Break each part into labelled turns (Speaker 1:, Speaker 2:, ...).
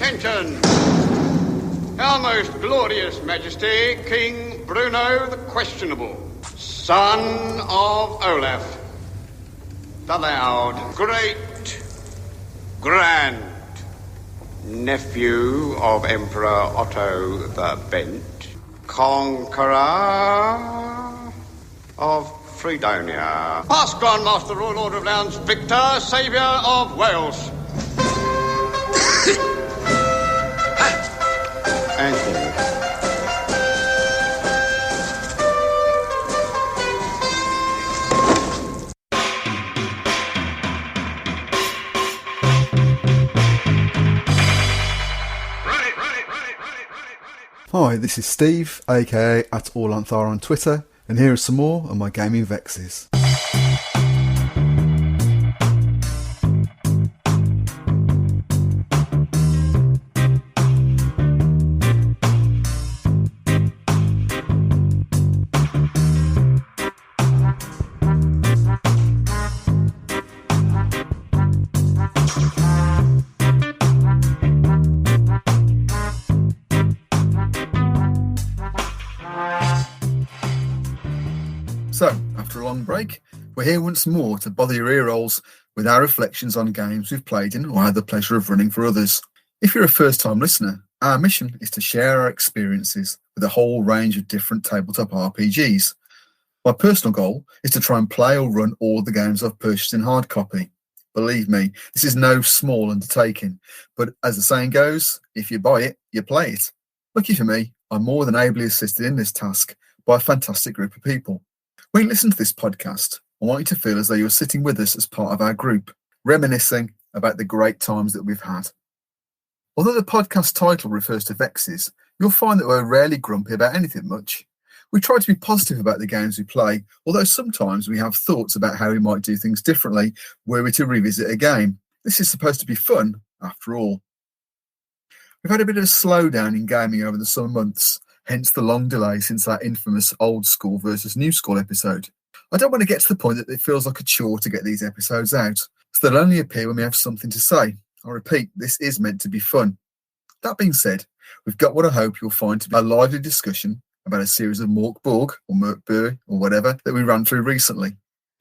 Speaker 1: Attention! Our most glorious Majesty, King Bruno the Questionable, son of Olaf, the Loud, great grand nephew of Emperor Otto the Bent, conqueror of Fredonia, past Grandmaster Royal Order of Lounge, Victor, Saviour of Wales. Anthony.
Speaker 2: Hi, this is Steve, aka @AllAnthar on Twitter, and here are some more of my gaming vexes. So, after a long break, we're here once more to bother your ear holes with our reflections on games we've played in or had the pleasure of running for others. If you're a first-time listener, our mission is to share our experiences with a whole range of different tabletop RPGs. My personal goal is to try and play or run all the games I've purchased in hard copy. Believe me, this is no small undertaking, but as the saying goes, if you buy it, you play it. Lucky for me, I'm more than ably assisted in this task by a fantastic group of people. When you listen to this podcast, I want you to feel as though you're sitting with us as part of our group, reminiscing about the great times that we've had. Although the podcast title refers to vexes, you'll find that we're rarely grumpy about anything much. We try to be positive about the games we play, although sometimes we have thoughts about how we might do things differently were we to revisit a game. This is supposed to be fun, after all. We've had a bit of a slowdown in gaming over the summer months, hence the long delay since that infamous old school versus new school episode. I don't want to get to the point that it feels like a chore to get these episodes out, so they'll only appear when we have something to say. I repeat, this is meant to be fun. That being said, we've got what I hope you'll find to be a lively discussion about a series of Mork Borg, or Mork Borg, or whatever, that we ran through recently.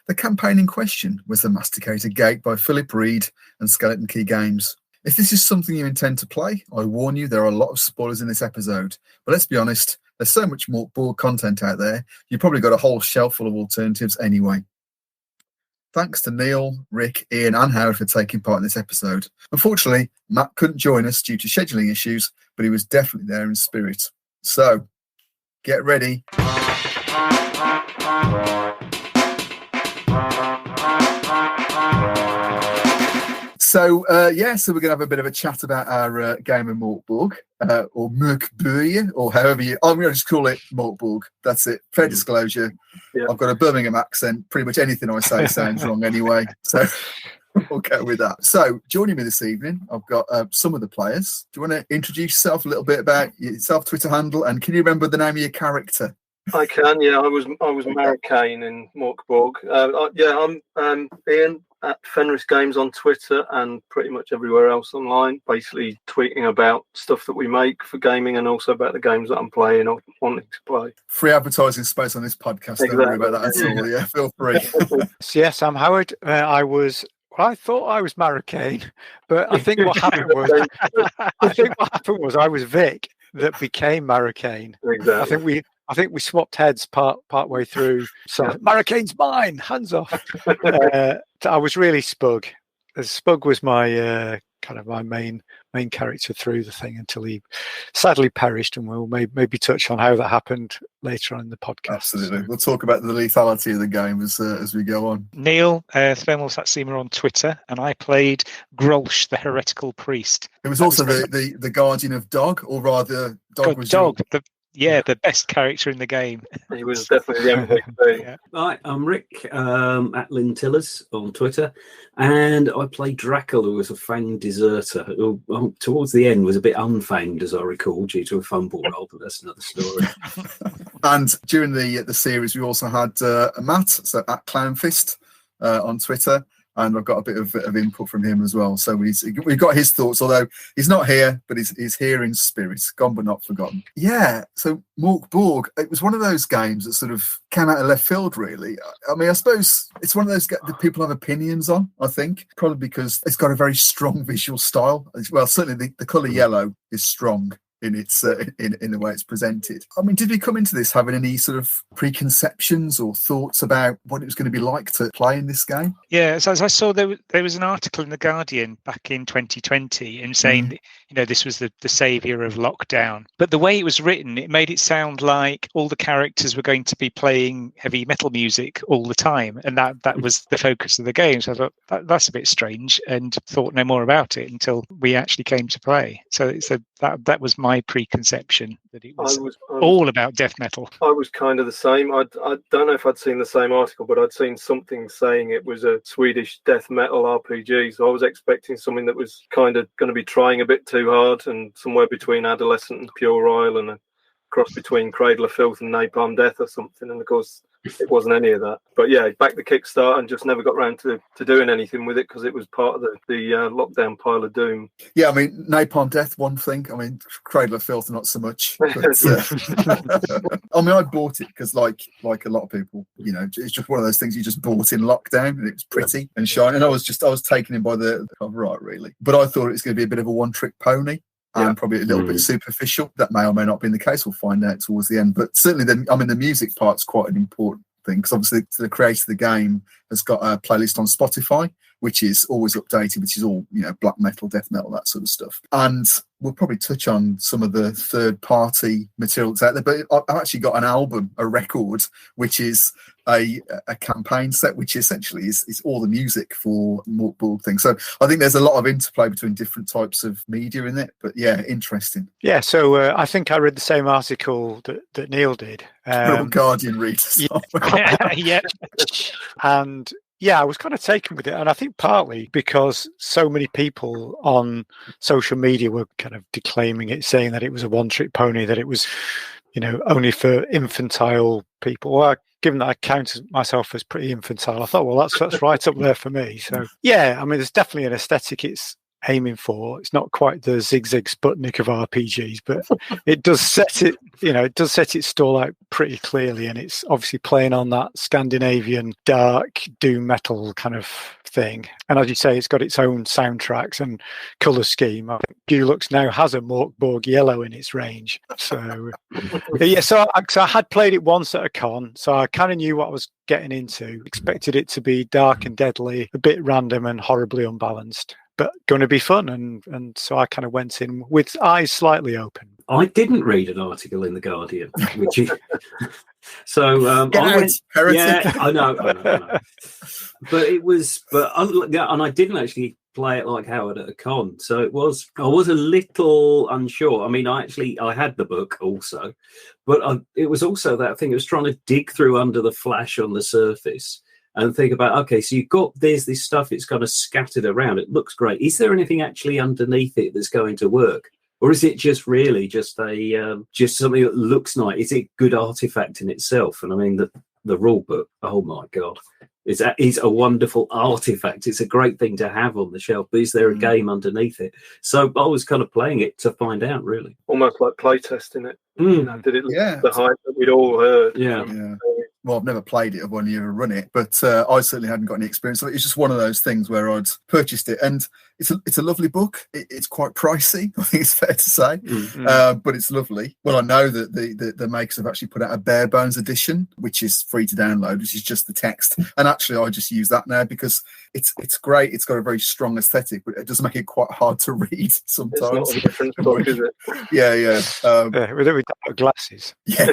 Speaker 2: The campaign in question was the Masticator Gate by Philip Reed and Skeleton Key Games. If this is something you intend to play, I warn you there are a lot of spoilers in this episode. But let's be honest, there's so much more Borg content out there, you've probably got a whole shelf full of alternatives anyway. Thanks to Neil, Rick, Ian and Howard for taking part in this episode. Unfortunately, Matt couldn't join us due to scheduling issues, but he was definitely there in spirit. So, get ready. So we're going to have a bit of a chat about our game of Mork Borg, or Mork Borg, or however I'm going to just call it Mork Borg. That's it. Fair disclosure. Yeah. I've got a Birmingham accent. Pretty much anything I say sounds wrong anyway. So we'll go with that. So joining me this evening, I've got some of the players. Do you want to introduce yourself a little bit about yourself, Twitter handle, and can you remember the name of your character?
Speaker 3: I can, yeah. I was Maricane in Mork Borg. I'm Ian at Fenris Games on Twitter and pretty much everywhere else online, basically tweeting about stuff that we make for gaming and also about the games that I'm playing or wanting to play.
Speaker 2: Free advertising space on this podcast. Exactly. Don't worry about that at all. Yeah, feel free.
Speaker 4: Yes, I'm Howard. I thought I was Maricane, but I think what happened was I was Vic that became Maricane.
Speaker 3: Exactly.
Speaker 4: I think we swapped heads part way through. So Maricane's mine, hands off. I was really Spug. Spug was my kind of my main character through the thing until he sadly perished, and we'll maybe touch on how that happened later on in the podcast.
Speaker 2: Absolutely, we'll talk about the lethality of the game as we go on.
Speaker 5: Neil, Thermal Satsuma on Twitter, and I played Grolsch, the heretical priest.
Speaker 2: It was also the guardian of Dog, or rather, Dog was
Speaker 5: Dog. The best character in the game.
Speaker 3: He was definitely the MVP.
Speaker 6: Yeah. Hi, I'm Rick at Lynn Tillers on Twitter, and I played Drackle, who was a fanged deserter, who towards the end was a bit unfanged, as I recall, due to a fumble roll, but that's another story.
Speaker 2: And during the series, we also had Matt, so at Clownfist on Twitter, and I've got a bit of input from him as well. So we've got his thoughts, although he's not here, but he's here in spirit, gone but not forgotten. Yeah, so Mork Borg, it was one of those games that sort of came out of left field, really. I mean, I suppose it's one of those that people have opinions on, I think, probably because it's got a very strong visual style. Well, certainly the colour yellow is strong in its in the way it's presented. I mean, did we come into this having any sort of preconceptions or thoughts about what it was going to be like to play in this game?
Speaker 5: Yeah, so as I saw, there was an article in The Guardian back in 2020 and saying that, this was the saviour of lockdown. But the way it was written, it made it sound like all the characters were going to be playing heavy metal music all the time, and that was the focus of the game. So I thought that's a bit strange, and thought no more about it until we actually came to play. So that was my preconception, that it was all about death metal.
Speaker 3: I was kind of the same. I don't know if I'd seen the same article, but I'd seen something saying it was a Swedish death metal RPG. So I was expecting something that was kind of going to be trying a bit too hard, and somewhere between Adolescent and Puerile, and a cross between Cradle of Filth and Napalm Death or something. And of course, it wasn't any of that. But yeah, back the Kickstarter and just never got around to doing anything with it because it was part of the lockdown pile of doom. Yeah,
Speaker 2: I mean, Napalm Death, one thing. I mean, Cradle of Filth, not so much. But, I mean, I bought it because, like a lot of people, it's just one of those things you just bought in lockdown, and it was pretty and shiny. And I was taken in by the cover art, really. But I thought it was going to be a bit of a one-trick pony. And probably a little bit superficial. That may or may not be the case. We'll find out towards the end. But certainly, the music part's quite an important thing, because obviously the creator of the game has got a playlist on Spotify, which is always updated, which is all black metal, death metal, that sort of stuff. And we'll probably touch on some of the third-party material that's out there. But I've actually got an album, a record, which is a campaign set, which essentially is all the music for Mork Borg thing. So I think there's a lot of interplay between different types of media in it. But yeah, interesting.
Speaker 4: Yeah, so I think I read the same article that Neil did.
Speaker 2: Guardian readers.
Speaker 5: Yeah.
Speaker 4: And yeah, I was kind of taken with it. And I think partly because so many people on social media were kind of declaiming it, saying that it was a one-trick pony, that it was, only for infantile people. Well, given that I count myself as pretty infantile, I thought, well, that's right up there for me. So yeah, I mean, there's definitely an aesthetic it's aiming for. It's not quite the Zig-Zag Sputnik of RPGs, but it does set it, it does set its stall out pretty clearly, and it's obviously playing on that Scandinavian dark doom metal kind of thing. And as you say, it's got its own soundtracks and colour scheme. I think Gulux now has a Mork Borg yellow in its range. So yeah, so I had played it once at a con, so I kind of knew what I was getting into. Expected it to be dark and deadly, a bit random and horribly unbalanced, but going to be fun. And so I kind of went in with eyes slightly open.
Speaker 6: I didn't read an article in The Guardian, which is... So I know. But it was, and I didn't actually play it like Howard at a con. So I was a little unsure. I mean, I had the book also, but it was also that thing. It was trying to dig through under the flash on the surface and think about, okay, so there's this stuff, it's kind of scattered around. It looks great. Is there anything actually underneath it that's going to work? Or is it just really just just something that looks nice? Is it good artifact in itself? And I mean, the rule book, oh my God, is a wonderful artifact. It's a great thing to have on the shelf, but is there a game underneath it? So I was kind of playing it to find out, really.
Speaker 3: Almost like playtesting it. Did it look the hype that we'd all heard?
Speaker 2: Yeah. Well, I've never played it. I've only ever run it, but I certainly hadn't got any experience. So it's just one of those things where I'd purchased it, and it's a lovely book. It's quite pricey, I think it's fair to say, but it's lovely. Well, I know that the makers have actually put out a bare bones edition, which is free to download, which is just the text. And actually, I just use that now because it's great. It's got a very strong aesthetic, but it does make it quite hard to read sometimes.
Speaker 3: It's not a different book, is it?
Speaker 2: Yeah.
Speaker 4: With glasses.
Speaker 2: Yeah.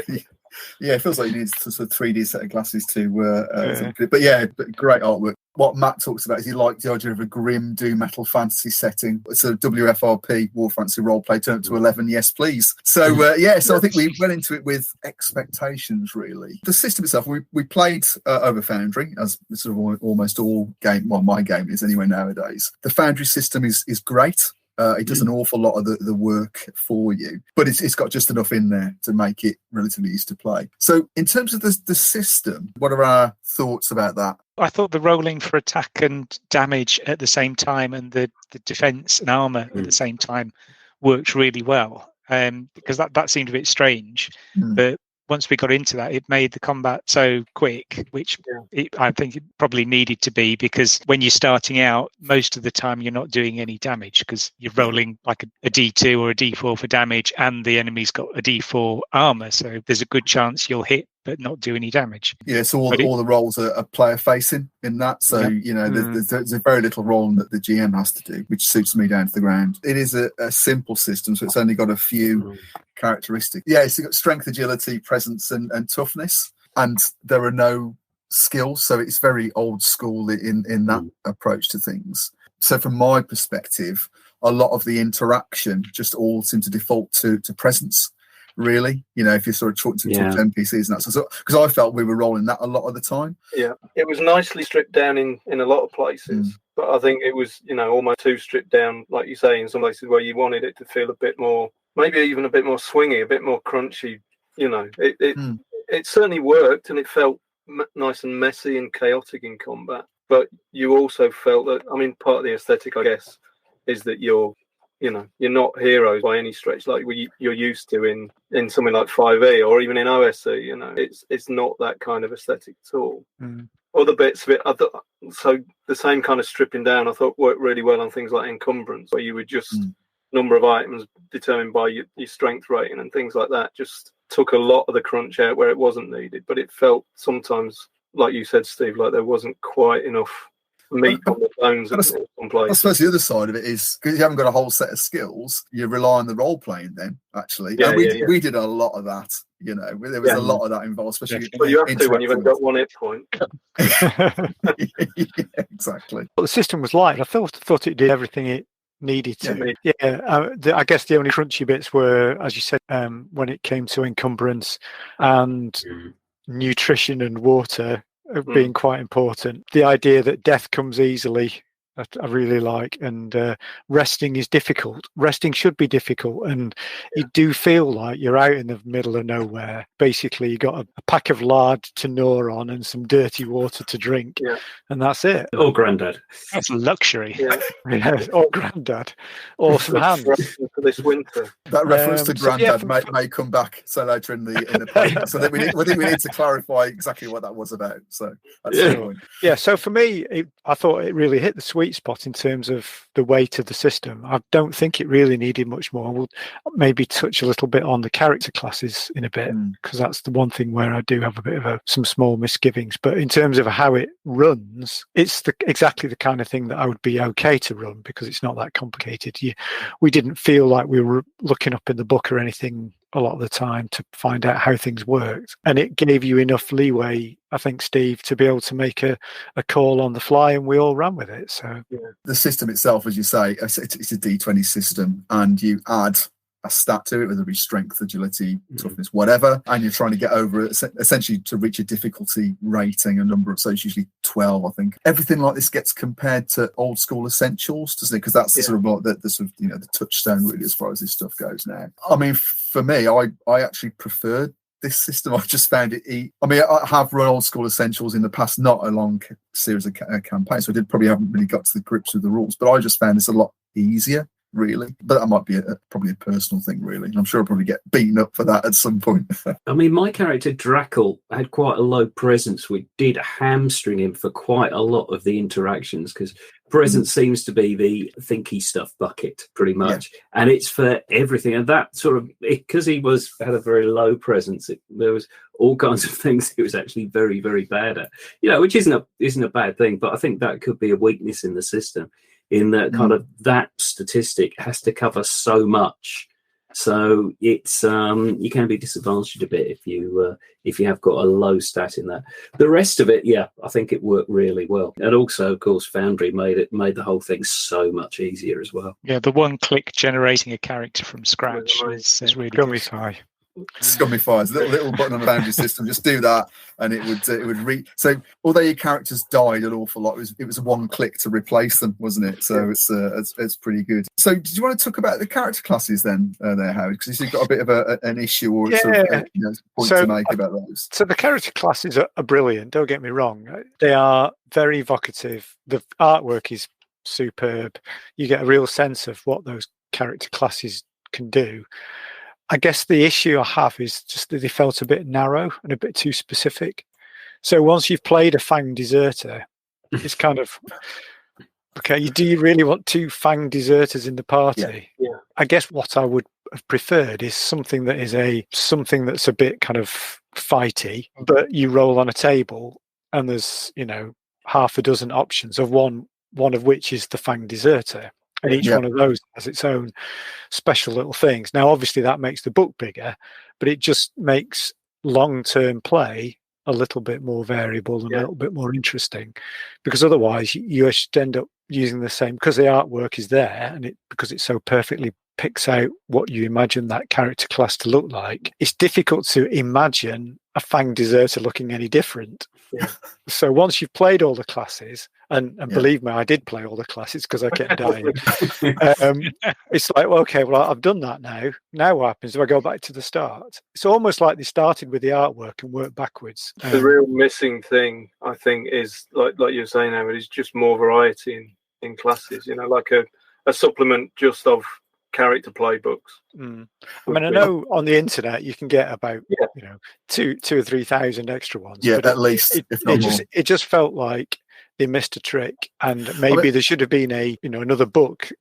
Speaker 2: Yeah, it feels like you need a sort of 3D set of glasses to but great artwork. What Matt talks about is he liked the idea of a grim doom metal fantasy setting. It's a WFRP, War Fantasy Roleplay, turned to 11, yes please. So so I think we went into it with expectations, really. The system itself, we played over Foundry, as sort of almost all game, well, my game is anyway nowadays. The Foundry system is great. It does an awful lot of the work for you, but it's got just enough in there to make it relatively easy to play. So in terms of the system, what are our thoughts about that?
Speaker 5: I thought the rolling for attack and damage at the same time and the defense and armor at the same time worked really well, because that seemed a bit strange. But once we got into that, it made the combat so quick, which I think it probably needed to be, because when you're starting out, most of the time you're not doing any damage because you're rolling like a D2 or a D4 for damage, and the enemy's got a D4 armor. So there's a good chance you'll hit but not do any damage.
Speaker 2: Yeah, so all the roles are player facing in that. So, there's a very little role that the GM has to do, which suits me down to the ground. It is a simple system, so it's only got a few characteristics. Yeah, it's got strength, agility, presence, and toughness. And there are no skills, so it's very old school in that approach to things. So from my perspective, a lot of the interaction just all seems to default to presence. Really, if you're sort of talking to NPCs and that, so because I felt we were rolling that a lot of the time.
Speaker 3: Yeah, it was nicely stripped down in a lot of places, but I think it was almost too stripped down, like you say, in some places where you wanted it to feel a bit more, maybe even a bit more swingy, a bit more crunchy. It certainly worked, and it felt nice and messy and chaotic in combat. But you also felt that, part of the aesthetic, I guess, is that you're not heroes by any stretch like you're used to in something like 5e or even in OSE. It's not that kind of aesthetic at all. Other bits of it, so the same kind of stripping down, I thought worked really well on things like encumbrance, where you would just number of items determined by your strength rating and things like that. Just took a lot of the crunch out where it wasn't needed, but it felt sometimes, like you said, Steve, like there wasn't quite enough meat on the bones in some places. I
Speaker 2: suppose the other side of it is, because you haven't got a whole set of skills, you rely on the role playing then, actually. We did a lot of that, there was a lot of that involved, especially
Speaker 3: but you have to when you've only got one hit point.
Speaker 2: Exactly.
Speaker 4: Well, the system was light. I thought it did everything it needed to. I guess the only crunchy bits were, as you said, when it came to encumbrance and nutrition and water being quite important. The idea that death comes easily, I really like, and resting is difficult. Resting should be difficult, and you do feel like you're out in the middle of nowhere. Basically, you got a pack of lard to gnaw on and some dirty water to drink, and that's it.
Speaker 6: Or Grandad.
Speaker 5: That's luxury.
Speaker 4: Or Grandad. Or some ham.
Speaker 3: For this winter.
Speaker 2: That reference to Grandad may come back later in the podcast. So we need to clarify exactly what that was about. So that's the point.
Speaker 4: Yeah. So for me, I thought it really hit the sweet spot in terms of the weight of the system. I don't think it really needed much more. We'll maybe touch a little bit on the character classes in a bit, because that's the one thing where I do have a bit of some small misgivings. But in terms of how it runs, it's exactly the kind of thing that I would be okay to run, because it's not that complicated. We didn't feel like we were looking up in the book or anything a lot of the time to find out how things worked, and it gave you enough leeway, I think, Steve, to be able to make a call on the fly, and we all ran with it. So
Speaker 2: the system itself, as you say, it's a D20 system, and you add a stat to it, whether it be strength, agility, toughness, whatever, and you're trying to get over it, essentially to reach a difficulty rating, a number of, so it's usually 12, I think. Everything like this gets compared to old school essentials, doesn't it? Because that's the sort of like the sort of the touchstone really as far as this stuff goes now. For me, I actually preferred this system. I've just found it. I have run old school essentials in the past, not a long series of campaigns, so I haven't really got to the grips with the rules. But I just found this a lot easier, really. But that might be probably a personal thing, really. I'm sure I'll probably get beaten up for that at some point.
Speaker 6: My character Drackle had quite a low presence, which did hamstring him for quite a lot of the interactions, because presence seems to be the thinky stuff bucket, pretty much, and it's for everything. And that sort of, because he had a very low presence, there was all kinds of things he was actually very, very bad at. Which isn't a bad thing, but I think that could be a weakness in the system, in that kind of that statistic has to cover so much. So it's you can be disadvantaged a bit if you have got a low stat in that. The rest of it, I think it worked really well. And also, of course, Foundry made the whole thing so much easier as well.
Speaker 5: Yeah, the one-click generating a character from scratch is really good.
Speaker 4: High.
Speaker 2: Scummifiers, little button on the Foundry system. Just do that, and it would read. So although your characters died an awful lot, it was one click to replace them, wasn't it? So it's pretty good. So did you want to talk about the character classes then, there, Howard? Because you've got a bit of an issue or sort of point to make about those.
Speaker 4: So the character classes are brilliant. Don't get me wrong; they are very evocative. The artwork is superb. You get a real sense of what those character classes can do. I guess the issue I have is just that they felt a bit narrow and a bit too specific. So once you've played a Fang Deserter, it's kind of, okay, do you really want 2 Fang Deserters in the party?
Speaker 3: Yeah.
Speaker 4: I guess what I would have preferred is something that's a bit kind of fighty, but you roll on a table and there's, half a dozen options of one of which is the Fang Deserter. And each one of those has its own special little things. Now, obviously, that makes the book bigger, but it just makes long-term play a little bit more variable and a little bit more interesting. Because otherwise, you just end up using the same, because the artwork is there and because it so perfectly picks out what you imagine that character class to look like. It's difficult to imagine a Fang Deserter looking any different. Yeah. So once you've played all the classes, and believe me, I did play all the classes because I kept dying. It's like, I've done that now. Now what happens? Do I go back to the start? It's almost like they started with the artwork and worked backwards.
Speaker 3: The real missing thing, I think, is like you're saying, Howard, is just more variety in classes. Like a supplement just of character playbooks.
Speaker 4: I mean, I know on the internet you can get about 2,000 or 3,000 extra ones.
Speaker 2: Yeah, at least.
Speaker 4: It just felt like they missed a trick, and maybe there should have been another book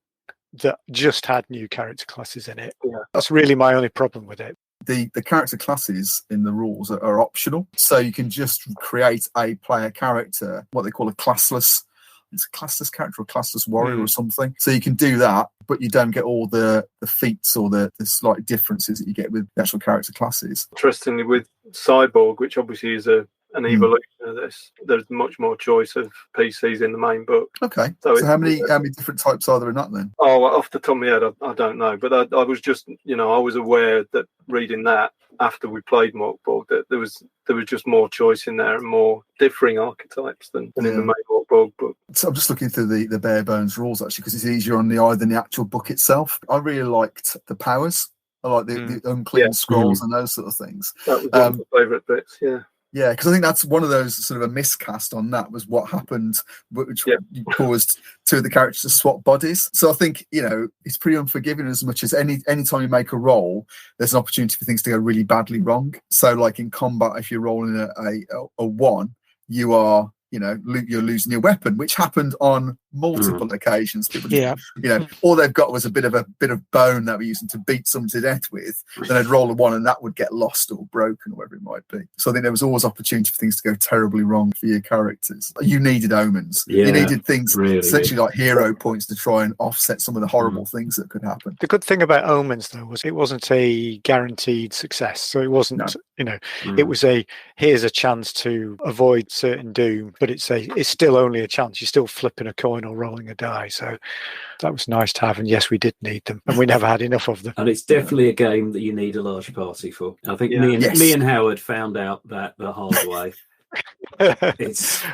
Speaker 4: that just had new character classes in it. Yeah. That's really my only problem with it.
Speaker 2: The character classes in the rules are optional, so you can just create a player character, what they call a classless. It's a classless character or classless warrior or something. So you can do that, but you don't get all the feats or the slight differences that you get with the actual character classes.
Speaker 3: Interestingly, with Cyborg, which obviously is an evolution of this, there's much more choice of PCs in the main book.
Speaker 2: Okay. So how many different types are there in that then?
Speaker 3: Oh, off the top of my head, I don't know. But I was just, I was aware that reading that after we played Mork Borg, that there was just more choice in there and more differing archetypes than in the main Mork Borg book.
Speaker 2: So I'm just looking through the bare bones rules actually, because it's easier on the eye than the actual book itself. I really liked the powers. I like the unclean scrolls and those sort of things.
Speaker 3: That was one of my favourite bits.
Speaker 2: Yeah, because I think that's one of those sort of a miscast on that was what happened, which caused 2 of the characters to swap bodies. So I think, it's pretty unforgiving as much as any time you make a roll, there's an opportunity for things to go really badly wrong. So like in combat, if you're rolling a 1, you are, you're losing your weapon, which happened on multiple occasions. People just, all they've got was a bit of bone that we're using to beat someone to death with. Then I'd roll a 1 and that would get lost or broken or whatever it might be. So I think there was always opportunity for things to go terribly wrong for your characters. You needed omens. You needed things essentially like hero points to try and offset some of the horrible things that could happen.
Speaker 4: The good thing about omens though was it wasn't a guaranteed success. So it wasn't, it was here's a chance to avoid certain doom, but it's still only a chance. You're still flipping a coin or rolling a die. So that was nice to have. And yes, we did need them, and we never had enough of them.
Speaker 6: And it's definitely a game that you need a large party for. I think me and Howard found out that the hard way.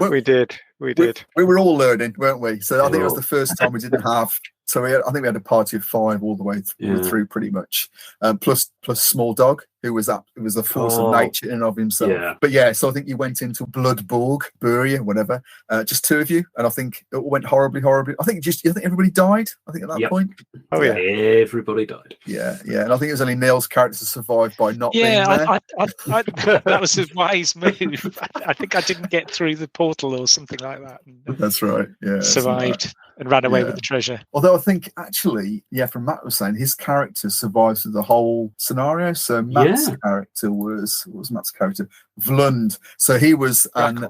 Speaker 4: We did.
Speaker 2: We were all learning, weren't we? So I think it was the first time we didn't have. So I think we had a party of 5 all the way through, pretty much. Plus Small Dog, who was a force of nature in and of himself. Yeah. But so I think you went into Blood Borg, Buria, whatever. Just 2 of you, and I think it all went horribly. I think everybody died. I think at that point.
Speaker 6: Oh yeah, everybody died.
Speaker 2: Yeah, and I think it was only Neil's character survived by not being there.
Speaker 5: I that was a wise move. I think I didn't get through the portal or something like that.
Speaker 2: That's right. Yeah,
Speaker 5: survived and ran away with the treasure.
Speaker 2: Although I think actually, from Matt was saying his character survives through the whole scenario. So Matt's character was Matt's character? Vlund. So he was
Speaker 4: Vlund.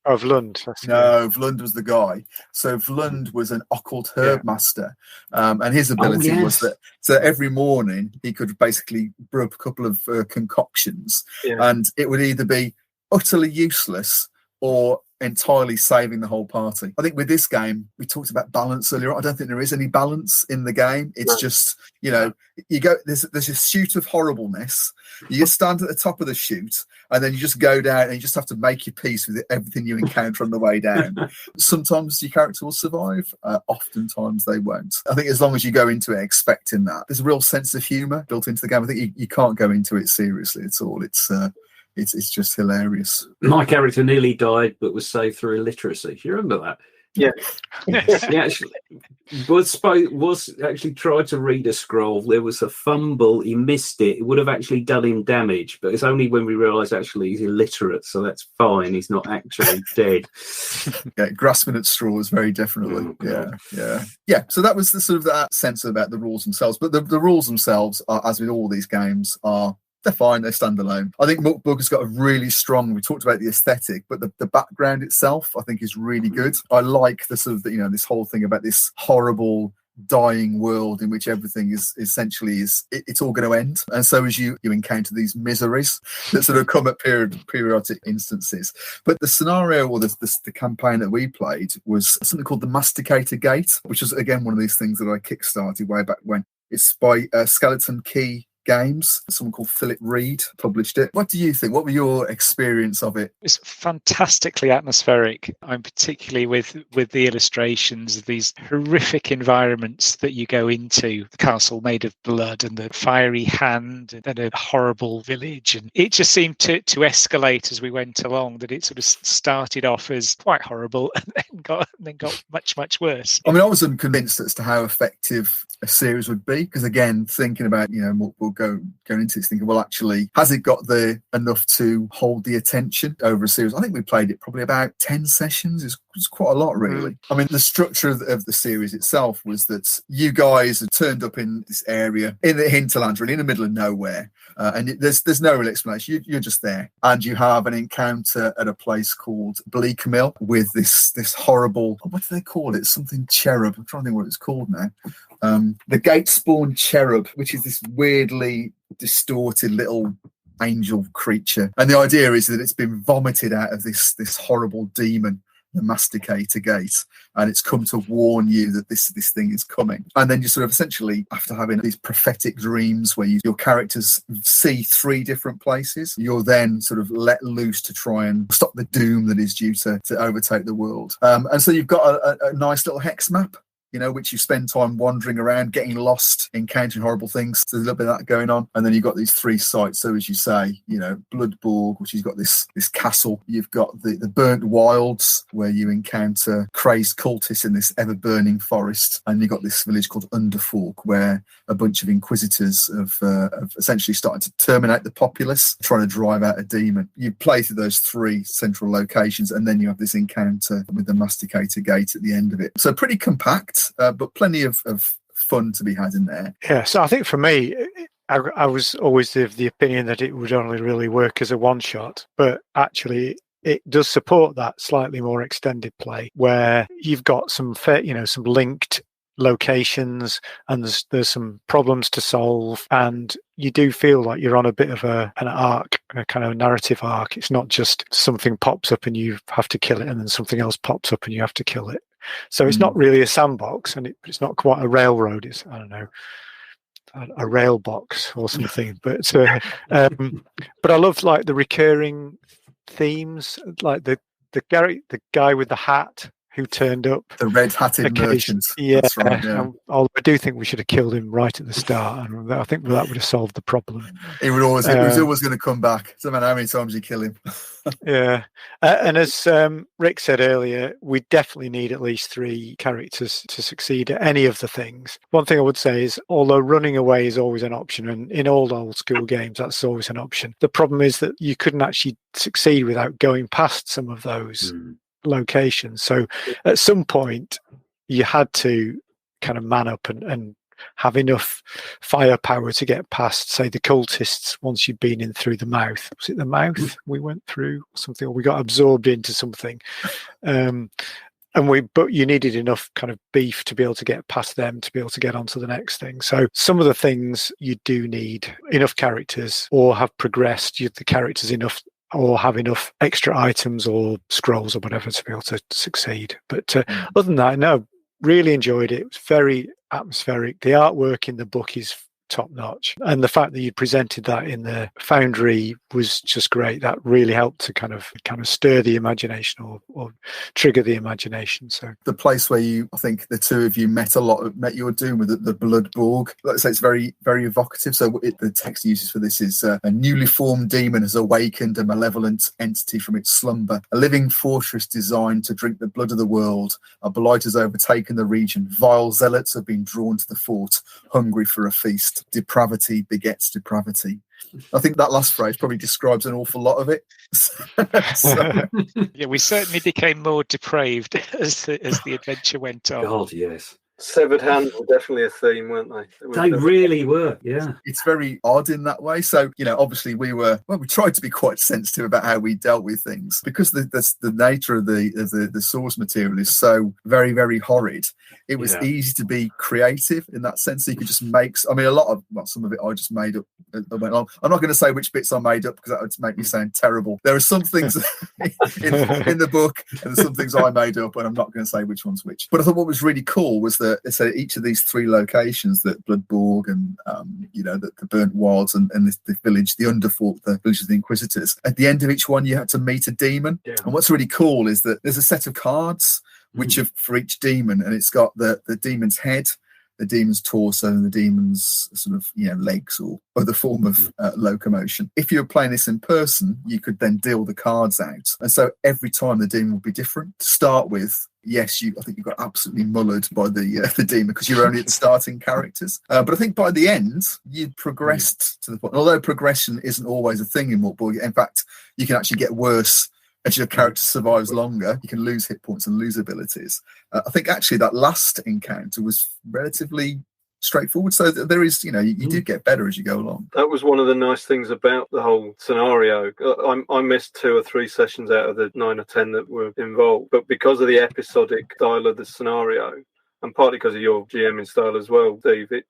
Speaker 2: Vlund was the guy. So Vlund was an occult herb master, and his ability was that every morning he could basically brew up a couple of concoctions, and it would either be utterly useless or entirely saving the whole party. I think with this game, we talked about balance earlier. I don't think there is any balance in the game. It's just, you know, you go, there's a chute of horribleness. You just stand at the top of the chute, and then you just go down, and you just have to make your peace with everything you encounter on the way down. Sometimes your character will survive. Oftentimes they won't. I think as long as you go into it expecting that, there's a real sense of humour built into the game. I think you can't go into it seriously at all. It's just hilarious.
Speaker 6: My character nearly died, but was saved through illiteracy. Do you remember that?
Speaker 3: Yeah.
Speaker 6: He actually was actually tried to read a scroll. There was a fumble. He missed it. It would have actually done him damage, but it's only when we realised actually he's illiterate, so that's fine. He's not actually dead.
Speaker 2: Yeah, grasping at straws, very definitely. Yeah. So that was the sort of that sense about the rules themselves. But the rules themselves, are, as with all these games, they're fine, they stand alone. I think Mork has got a really strong, we talked about the aesthetic, but the background itself I think is really good. I like the sort of, you know, this whole thing about this horrible dying world in which everything is essentially it's all going to end, and so as you encounter these miseries that sort of come at periodic instances. But the scenario, or the campaign that we played, was something called the Masticator Gate, which was again one of these things that I kickstarted way back when. It's by Skeleton Key Games. Someone called Philip Reed published it. What do you think? What were your experience of it?
Speaker 5: It's fantastically atmospheric. I'm particularly with the illustrations of these horrific environments that you go into. The castle made of blood, and the fiery hand, and then a horrible village. And it just seemed to escalate as we went along, that it sort of started off as quite horrible and then got much, much worse.
Speaker 2: I mean, I was unconvinced as to how effective a series would be, because again, thinking about, you know, we'll go into it thinking, well, actually, has it got enough to hold the attention over a series? I think we played it probably about 10 sessions. It's quite a lot, really. I mean, the structure of the series itself was that you guys had turned up in this area in the hinterland, really in the middle of nowhere, and there's no real explanation. You're just there, and you have an encounter at a place called Bleak Mill with this horrible, what do they call it? Something cherub. I'm trying to think what it's called now. The gate spawn cherub, which is this weirdly distorted little angel creature, and the idea is that it's been vomited out of this horrible demon, the Masticator Gate, and it's come to warn you that this thing is coming. And then you sort of essentially, after having these prophetic dreams where your characters see 3 different places, you're then sort of let loose to try and stop the doom that is due to overtake the world. And so you've got a nice little hex map, you know, which you spend time wandering around, getting lost, encountering horrible things. There's a little bit of that going on. And then you've got these 3 sites. So as you say, you know, Borg, which has got this castle. You've got the Burnt Wilds, where you encounter crazed cultists in this ever-burning forest. And you've got this village called Underfork, where a bunch of inquisitors have essentially started to terminate the populace, trying to drive out a demon. You play through those 3 central locations, and then you have this encounter with the Masticator Gate at the end of it. So pretty compact. But plenty of fun to be had in there.
Speaker 4: Yeah, so I think for me, I was always of the opinion that it would only really work as a one-shot, but actually it does support that slightly more extended play, where you've got some linked locations, and there's some problems to solve, and you do feel like you're on a bit of an arc, a kind of narrative arc. It's not just something pops up and you have to kill it, and then something else pops up and you have to kill it. So it's not really a sandbox, and it's not quite a railroad. It's, I don't know, a rail box or something. But I love like the recurring themes, like the guy with the hat who turned up,
Speaker 2: the red-hatted merchants.
Speaker 4: Yeah,
Speaker 2: that's right. Yeah.
Speaker 4: I do think we should have killed him right at the start, and I think that would have solved the problem.
Speaker 2: He was always going to come back. No matter how many times you kill him.
Speaker 4: Yeah, and as Rick said earlier, we definitely need at least 3 characters to succeed at any of the things. One thing I would say is, although running away is always an option, and in all old school games that's always an option, the problem is that you couldn't actually succeed without going past some of those locations. So at some point you had to kind of man up and have enough firepower to get past, say, the cultists once you'd been in through the mouth. Was it the mouth we went through or something, or we got absorbed into something? But you needed enough kind of beef to be able to get past them to be able to get onto the next thing. So some of the things you do need enough characters, or have progressed the characters enough or have enough extra items or scrolls or whatever to be able to succeed. But other than that, no, really enjoyed it. It was very atmospheric. The artwork in the book is top notch, and the fact that you presented that in the Foundry was just great. That really helped to kind of stir the imagination or trigger the imagination. So
Speaker 2: the place where I think the two of you met your doom with the Blood Borg. Like I say, it's very, very evocative. So the text uses for this is a newly formed demon has awakened a malevolent entity from its slumber, a living fortress designed to drink the blood of the world. A blight has overtaken the region. Vile zealots have been drawn to the fort, hungry for a feast. Depravity begets depravity. I think that last phrase probably describes an awful lot of it.
Speaker 5: Yeah, we certainly became more depraved as the adventure went on.
Speaker 6: God, yes.
Speaker 3: Severed hands were definitely a theme, weren't they?
Speaker 6: They really were, yeah.
Speaker 2: It's very odd in that way. So, obviously we tried to be quite sensitive about how we dealt with things because the nature of the source material is so very, very horrid. It was easy to be creative in that sense. So you could just make, some of it I just made up. I'm not going to say which bits I made up because that would make me sound terrible. There are some things in the book and there's some things I made up, and I'm not going to say which one's which. But I thought what was really cool was that so each of these three locations, that Blood Borg and the Burnt Wilds and the village, the Underfort, the village of the Inquisitors. At the end of each one, you had to meet a demon. Yeah. And what's really cool is that there's a set of cards which are for each demon, and it's got the demon's head, the demon's torso, and the demon's sort of legs or other form of locomotion. If you were playing this in person, you could then deal the cards out, and so every time the demon would be different. To start with, yes, I think you got absolutely mullered by the demon because you're only at starting characters. But I think by the end, you'd progressed to the point. Although progression isn't always a thing in Mork, in fact, you can actually get worse as your character survives longer. You can lose hit points and lose abilities. I think actually that last encounter was relatively straightforward. So there is, you do get better as you go along.
Speaker 3: That was one of the nice things about the whole scenario. I missed 2 or 3 sessions out of the 9 or 10 that were involved, but because of the episodic style of the scenario, and partly because of your GMing style as well, Dave, it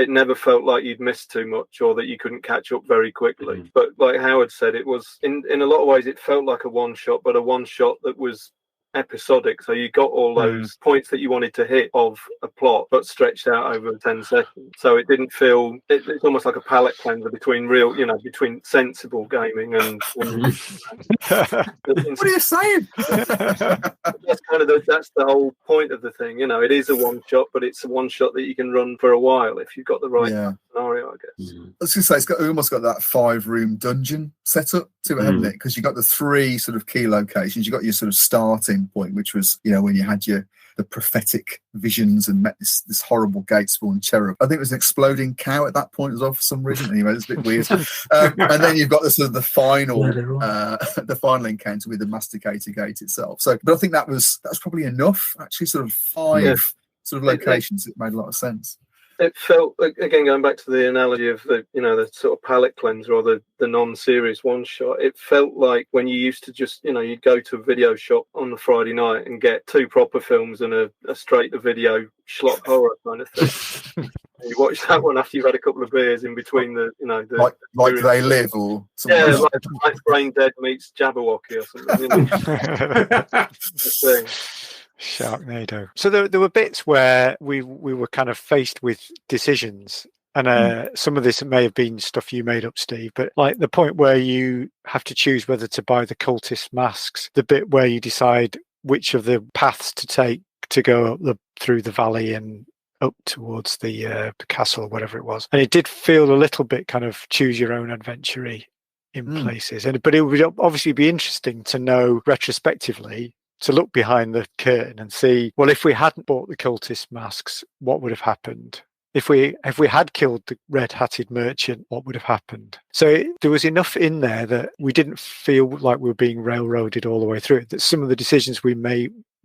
Speaker 3: never felt like you'd missed too much or that you couldn't catch up very quickly. But like Howard said, it was in a lot of ways it felt like a one shot, but a one shot that was episodic. So you got all those points that you wanted to hit of a plot, but stretched out over 10 seconds. So it didn't feel. It's almost like a palate cleanser between between sensible gaming and
Speaker 2: what are you saying?
Speaker 3: That's the whole point of the thing. It is a one shot, but it's a one shot that you can run for a while if you've got the right scenario, I guess.
Speaker 2: I was going to say it's almost got that 5-room dungeon setup to it, hasn't it? Because you got the 3 sort of key locations. You got your sort of starting point, which was when you had the prophetic visions and met this horrible gate-spawn cherub. I think it was an exploding cow at that point as well for some reason. Anyway, it's a bit weird. And then you've got the final encounter with the Masticator gate itself. So, but I think that was probably enough. Actually, sort of 5 sort of locations. It made a lot of sense.
Speaker 3: It felt, again, going back to the analogy of the sort of palate cleanser or the non-serious one shot, it felt like when you used to just, you'd go to a video shop on the Friday night and get 2 proper films and a straight-to-video schlock horror kind of thing. You watch that one after you've had a couple of beers in between like
Speaker 2: They Live or something.
Speaker 3: Yeah, like Brain Dead meets Jabberwocky or something.
Speaker 4: Sharknado. So there were bits where we were kind of faced with decisions, and some of this may have been stuff you made up, Steve, but like the point where you have to choose whether to buy the cultist masks, the bit where you decide which of the paths to take to go up through the valley and up towards the castle or whatever it was. And it did feel a little bit kind of choose your own adventure-y in places. But it would obviously be interesting to know retrospectively, to look behind the curtain and see, well, if we hadn't bought the cultist masks, what would have happened? If we had killed the red-hatted merchant, what would have happened? So there was enough in there that we didn't feel like we were being railroaded all the way through it, that some of the decisions we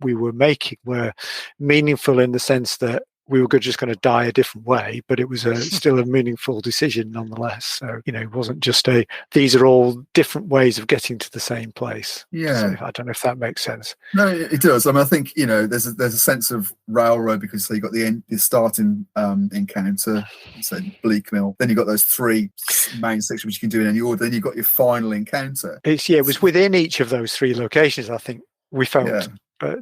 Speaker 4: were making were meaningful in the sense that we were just going to die a different way, but it was still a meaningful decision nonetheless. So, it wasn't just these are all different ways of getting to the same place.
Speaker 2: Yeah.
Speaker 4: So I don't know if that makes sense.
Speaker 2: No, it does. I mean, I think, there's a sense of railroad, because so you got the starting encounter, so Bleak Mill, then you've got those 3 main sections which you can do in any order, then you've got your final encounter.
Speaker 4: It was within each of those 3 locations, I think we felt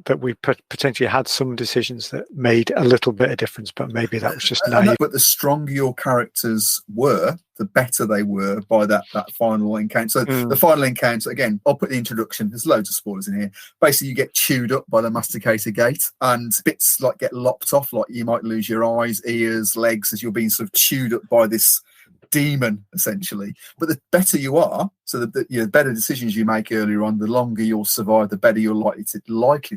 Speaker 4: that we potentially had some decisions that made a little bit of difference, but maybe that was just naive.
Speaker 2: But the stronger your characters were, the better they were by that final encounter. So the final encounter, again, I'll put the introduction, there's loads of spoilers in here. Basically, you get chewed up by the Masticator gate, and bits get lopped off, like you might lose your eyes, ears, legs, as you're being sort of chewed up by this demon, essentially. But the better you are, so the better decisions you make earlier on, the longer you'll survive, the better you're likely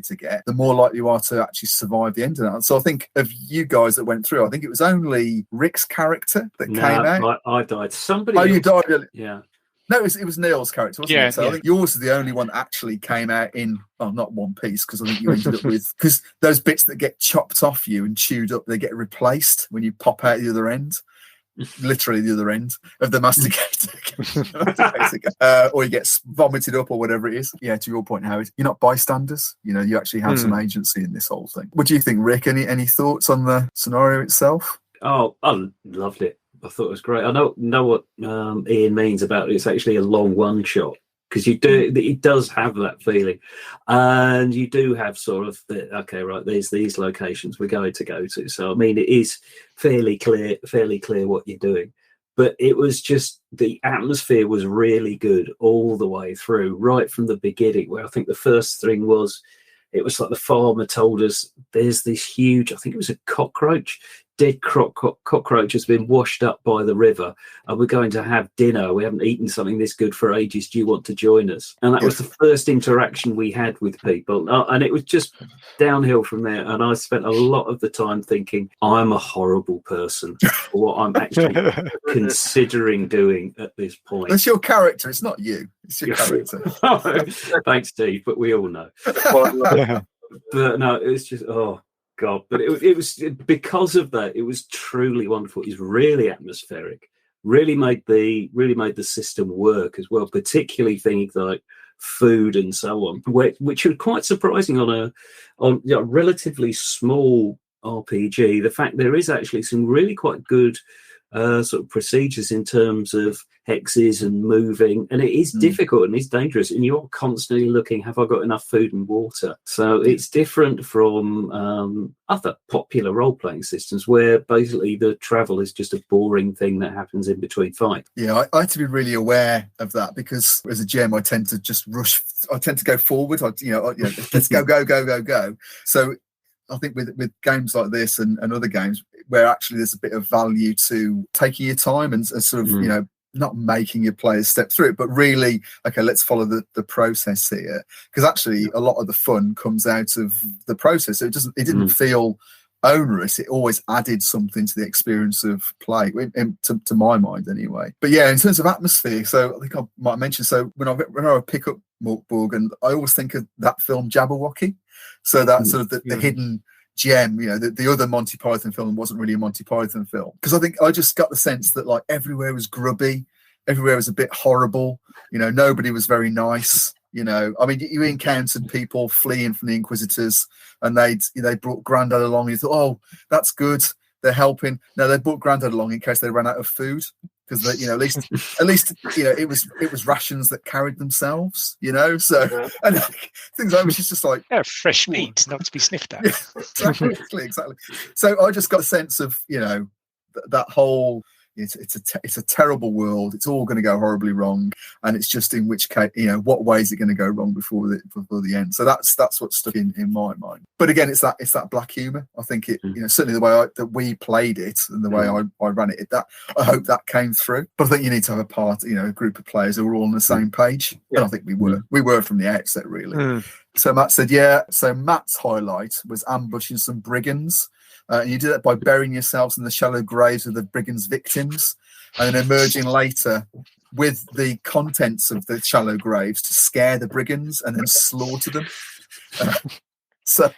Speaker 2: to get, the more likely you are to actually survive the end of that. So I think of you guys that went through, I think it was only Rick's character that came out.
Speaker 6: I died. Somebody.
Speaker 2: Oh, you died.
Speaker 6: Yeah.
Speaker 2: No, it was Neil's character, wasn't it? So I think yours is the only one that actually came out in, not one piece, because I think you ended up with, because those bits that get chopped off you and chewed up, they get replaced when you pop out the other end. Literally the other end of the Masticator, or you get vomited up or whatever it is. Yeah, to your point, Howard, you're not bystanders. You actually have some agency in this whole thing. What do you think, Rick? Any thoughts on the scenario itself?
Speaker 6: Oh, I loved it. I thought it was great. I know what Ian means about it's actually a long one shot, because it does have that feeling, and you do have sort of there's these locations we're going to go to. So I mean, it is fairly clear what you're doing, but it was just the atmosphere was really good all the way through, right from the beginning, where I think the first thing was, it was like the farmer told us there's this huge, I think it was a dead cockroach has been washed up by the river, and we're going to have dinner. We haven't eaten something this good for ages. Do you want to join us? And that was the first interaction we had with people. And it was just downhill from there. And I spent a lot of the time thinking, I'm a horrible person for what I'm actually considering doing at this point.
Speaker 2: That's your character. It's not you. It's your character.
Speaker 6: Thanks, Steve. But we all know. But no, it's just, oh, God, but it was because of that. It was truly wonderful. It's really atmospheric. Really made the system work as well. Particularly things like food and so on, which are quite surprising on a relatively small RPG. The fact there is actually some really quite good sort of procedures in terms of hexes and moving, and it is difficult and it's dangerous, and you're constantly looking, have I got enough food and water? So it's different from other popular role-playing systems where basically the travel is just a boring thing that happens in between fights.
Speaker 2: Yeah, I had to be really aware of that, because as a GM I tend to just rush, I tend to go forward, let's go. So I think with games like this and other games where actually there's a bit of value to taking your time and sort of, not making your players step through it, but really, okay, let's follow the process here. Because actually a lot of the fun comes out of the process. So it didn't feel onerous. It always added something to the experience of play, to my mind anyway. But yeah, in terms of atmosphere, so I think I might mention, so when I pick up Borg, and I always think of that film Jabberwocky. So that sort of the hidden gem, the other Monty Python film wasn't really a Monty Python film, because I think I just got the sense that like everywhere was grubby, everywhere was a bit horrible, nobody was very nice. I mean, you encountered people fleeing from the Inquisitors, and they brought Grandad along. You thought, oh, that's good, they're helping. No, they brought Grandad along in case they ran out of food, because at least it was rations that carried themselves. So and things like which is just like
Speaker 5: fresh meat, not to be sniffed at.
Speaker 2: Yeah, exactly. So I just got a sense of that whole. It's a terrible world. It's all going to go horribly wrong, and it's just in which case, what way is it going to go wrong before the end? So that's what stuck in my mind. But again, it's that black humor. I think it, certainly the way that we played it and the way I ran it, that I hope that came through. But I think you need to have a group of players who are all on the same page. And I think we were from the outset, really. So Matt said, so Matt's highlight was ambushing some brigands. And you did that by burying yourselves in the shallow graves of the brigands' victims, and then emerging later with the contents of the shallow graves to scare the brigands and then slaughter them. So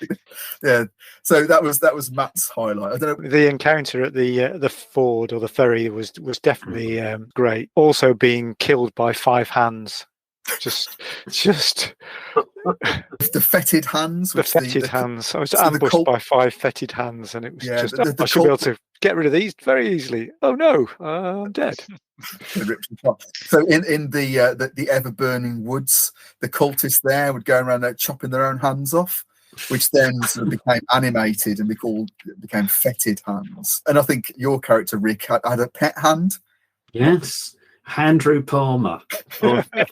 Speaker 2: yeah, so that was Matt's highlight. I don't know.
Speaker 4: The encounter at the ford or the ferry was definitely great. Also, being killed by 5 hands, just
Speaker 2: The fetid hands.
Speaker 4: the fetid hands. I was
Speaker 2: so
Speaker 4: ambushed by 5 fetid hands, and it was
Speaker 2: Yeah,
Speaker 4: just
Speaker 2: the
Speaker 4: I should be able to get rid of these very easily. Oh no, I'm dead.
Speaker 2: So in the ever burning woods, the cultists there would go around there chopping their own hands off, which then sort of became animated and became fetid hands. And I think your character Rick had a pet hand.
Speaker 6: Yes, Andrew Palmer.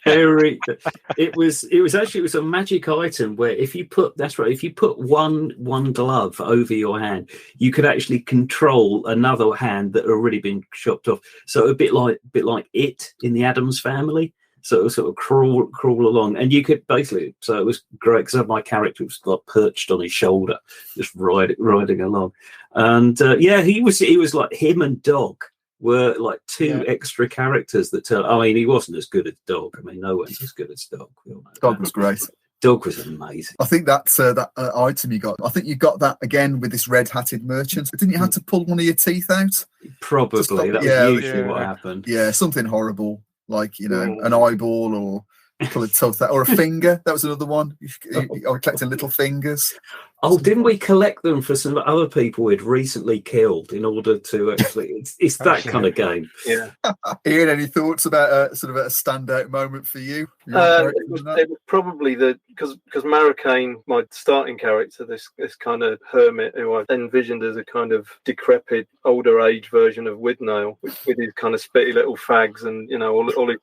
Speaker 6: It was a magic item where if you put one glove over your hand, you could actually control another hand that had already been chopped off. So a bit like It in the Addams Family. So it was sort of crawl along, and you could basically. So it was great because my character was like perched on his shoulder, just riding along, and he was like him and Dog were like 2 extra characters that tell. I mean, he wasn't as good as Dog. I mean, no one's as good as Dog.
Speaker 2: Dog was great.
Speaker 6: Dog was amazing.
Speaker 2: I think that's that item you got. I think you got that again with this red-hatted merchant. Didn't you have to pull one of your teeth out?
Speaker 6: Probably. That was usually what happened.
Speaker 2: Yeah, something horrible. Like, an eyeball or pull a tooth out, or a finger. That was another one. I was collecting little fingers.
Speaker 6: Oh, didn't we collect them for some other people we'd recently killed in order to actually? It's that kind of game.
Speaker 3: Yeah.
Speaker 2: Ian, any thoughts about a standout moment for you?
Speaker 3: It was probably because Marrakane, my starting character, this kind of hermit who I envisioned as a kind of decrepit, older age version of Widnail, with his kind of spitty little fags and all his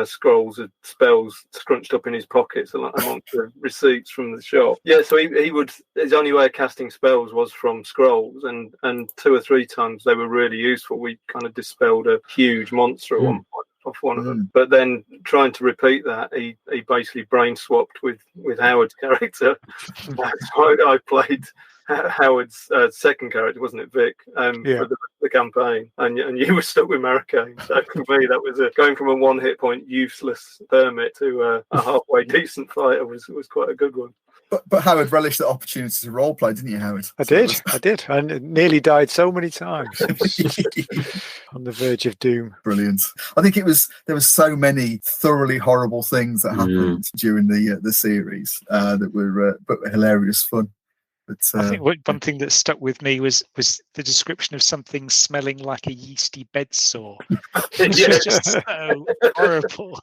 Speaker 3: scrolls of spells scrunched up in his pockets amongst the receipts from the shop. Yeah, so he would. His only way of casting spells was from scrolls, and 2 or 3 times they were really useful. We kind of dispelled a huge monster at one point off one of them. But then trying to repeat that, he basically brain swapped with Howard's character. So I played Howard's second character, wasn't it, Vic? For the campaign, and you were stuck with Marrakane. So for me, that was going from a 1 hit point useless hermit to a halfway decent fighter was quite a good one.
Speaker 2: But Howard relished the opportunity to roleplay, didn't you, Howard?
Speaker 4: I did. I nearly died so many times. On the verge of doom.
Speaker 2: Brilliant. I think there was so many thoroughly horrible things that happened during the series that were hilarious fun. But,
Speaker 5: I think one thing that stuck with me was the description of something smelling like a yeasty bed sore. It's just so horrible,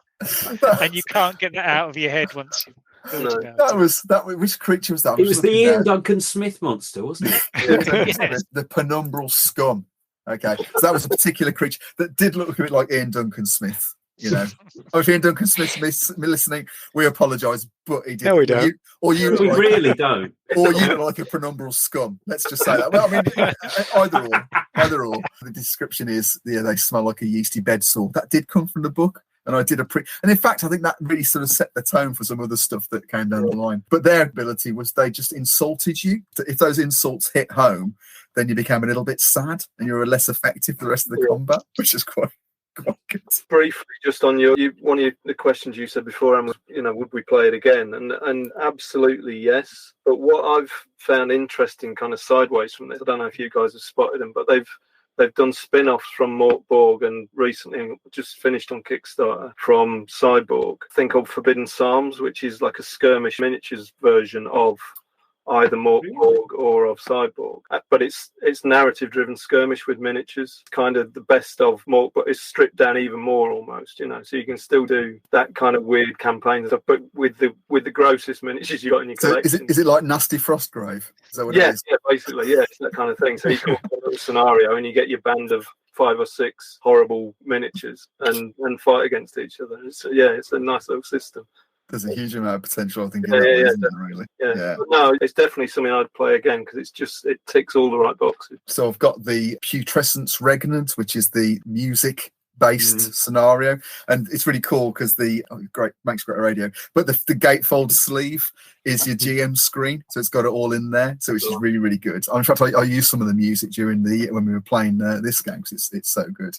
Speaker 5: and you can't get that out of your head once you've thought about it.
Speaker 2: Which creature was that?
Speaker 6: It was the Ian Duncan Smith monster, wasn't it?
Speaker 5: Yes.
Speaker 2: The penumbral scum. Okay, so that was a particular creature that did look a bit like Ian Duncan Smith. If Ian Duncan Smith's listening, we apologise, but he did.
Speaker 4: No, we don't.
Speaker 6: We really don't.
Speaker 2: Or you look like a penumbral scum. Let's just say that. Well, I mean, either or. The description is, they smell like a yeasty bed sore. That did come from the book. And I did and in fact, I think that really sort of set the tone for some other stuff that came down the line. But their ability was they just insulted you. If those insults hit home, then you became a little bit sad and you were less effective for the rest of the combat, which is quite good.
Speaker 3: Briefly, just on one of the questions you said before, was, would we play it again? And absolutely yes. But what I've found interesting, kind of sideways from this, I don't know if you guys have spotted them, but they've done spin-offs from Mork, Borg, and recently just finished on Kickstarter from Cyborg. A thing called Forbidden Psalms, which is like a skirmish miniatures version of either Mork, Borg or of Cyborg. But it's narrative-driven skirmish with miniatures, kind of the best of Mork, but it's stripped down even more almost, So you can still do that kind of weird campaign stuff, but with the grossest miniatures you got in your collection.
Speaker 2: Is it like Nasty Frostgrave? Is that what it is? Yeah,
Speaker 3: basically, it's that kind of thing. So you can have a scenario and you get your band of 5 or 6 horrible miniatures and fight against each other. It's a nice little system.
Speaker 2: There's a huge amount of potential, I think. Really.
Speaker 3: Yeah. No, it's definitely something I'd play again because it ticks all the right boxes.
Speaker 2: So I've got the Putrescence Regnant, which is the music based scenario, and it's really cool because makes great radio, but the gatefold sleeve is your GM screen, so it's got it all in there, so which is really, really good. In fact, I used some of the music when we were playing this game because it's so good.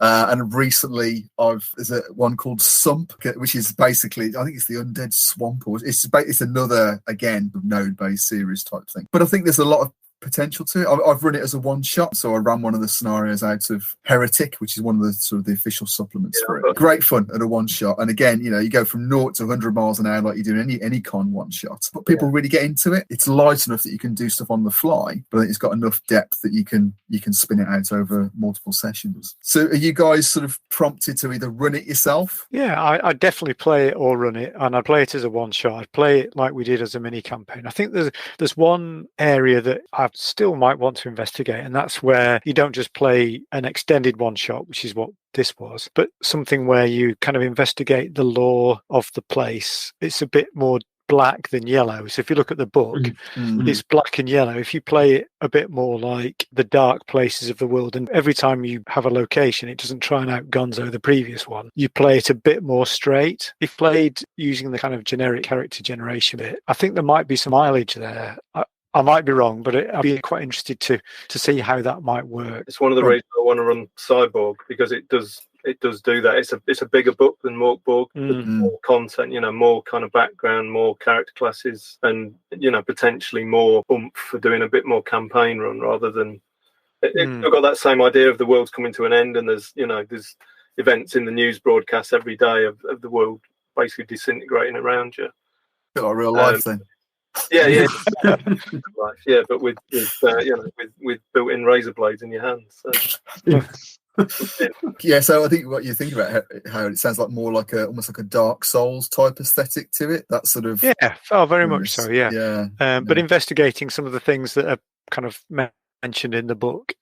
Speaker 2: And recently there's one called Sump, which is basically, I think it's the Undead Swamp, or it's another, again, node-based series type thing, but I think there's a lot of potential to it. I've run it as a one shot, so I ran one of the scenarios out of Heretic, which is one of the sort of the official supplements for it. Great fun at a one shot, and again, you go from 0 to 100 miles an hour like you do in any con one shot, but people really get into it. It's light enough that you can do stuff on the fly, but I think it's got enough depth that you can spin it out over multiple sessions. So are you guys sort of prompted to either run it yourself?
Speaker 4: Yeah, I definitely play it or run it, and I'd play it as a one shot. I'd play it like we did as a mini campaign. I think there's one area that I still might want to investigate, and that's where you don't just play an extended one shot, which is what this was, but something where you kind of investigate the lore of the place. It's a bit more black than yellow. So if you look at the book, it's black and yellow. If you play it a bit more like the dark places of the world, and every time you have a location, it doesn't try and outgunzo the previous one. You play it a bit more straight. If played using the kind of generic character generation bit, I think there might be some mileage there. I might be wrong, but I'd be quite interested to see how that might work.
Speaker 3: It's one of the reasons I want to run Cyborg, because it does do that. It's a bigger book than Mork Borg. More content, more kind of background, more character classes, and potentially more oomph for doing a bit more campaign run rather than. It's got that same idea of the world's coming to an end, and there's events in the news broadcasts every day of the world basically disintegrating around you.
Speaker 2: Got a real life then.
Speaker 3: Yeah, but with built-in razor blades in your hands. So.
Speaker 2: Yeah, so I think what you think about how it sounds like more like almost like a Dark Souls type aesthetic to it. That sort of
Speaker 4: very much so. Yeah. But investigating some of the things that are kind of mentioned in the book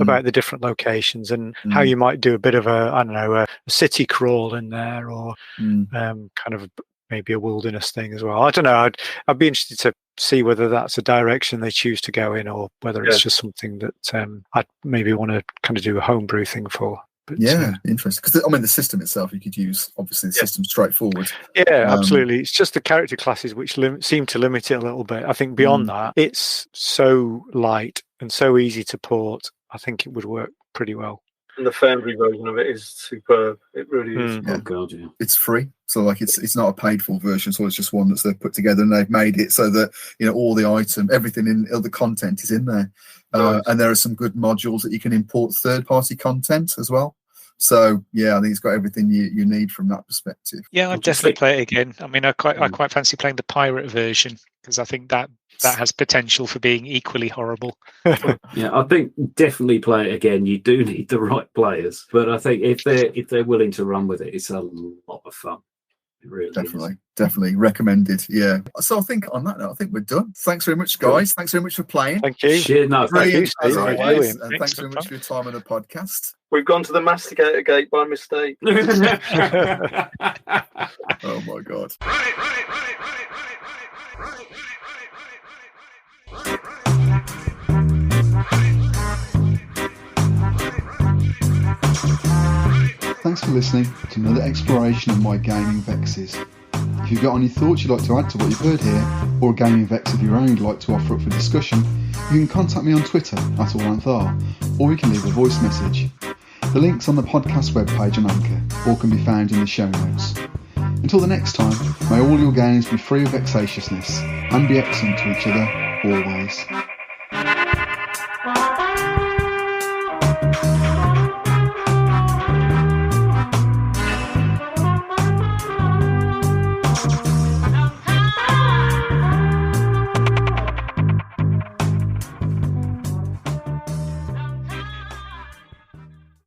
Speaker 4: about the different locations and how you might do a bit of a city crawl in there, or kind of maybe a wilderness thing as well. I don't know. I'd be interested to see whether that's a direction they choose to go in, or whether it's just something that I'd maybe want to kind of do a homebrew thing for. But,
Speaker 2: interesting. Because the system itself, you could use. Obviously, the system's straightforward.
Speaker 4: Yeah, absolutely. It's just the character classes which seem to limit it a little bit. I think beyond that, it's so light and so easy to port. I think it would work pretty well.
Speaker 3: And the Foundry version of it is superb. It really is.
Speaker 6: Oh God, yeah.
Speaker 2: It's free, so like it's not a paid for version. So it's just one that's they've put together, and they've made it so that all the everything in all the content is in there, and there are some good modules that you can import third-party content as well. So I think it's got everything you need from that perspective.
Speaker 5: Yeah, I'd definitely play it again. I mean, I quite fancy playing the pirate version, because I think that has potential for being equally horrible.
Speaker 6: Yeah, I think definitely play it again. You do need the right players, but I think if they're willing to run with it, it's a lot of fun. It really
Speaker 2: definitely recommended. Yeah. So I think on that note, I think we're done. Thanks very much, guys. Thanks very much for playing.
Speaker 4: Thank you.
Speaker 6: Thank you,
Speaker 2: as always, and thanks very much for your time on the podcast.
Speaker 3: We've gone to the Masticator gate by mistake.
Speaker 2: Oh my God. Thanks for listening to another exploration of my gaming vexes. If you've got any thoughts you'd like to add to what you've heard here, or a gaming vex of your own you'd like to offer up for discussion, you can contact me on Twitter @AllAnthar, or you can leave a voice message. The link's on the podcast webpage on Anchor, or can be found in the show notes. Until the next time, may all your games be free of vexatiousness, and be excellent to each other, always.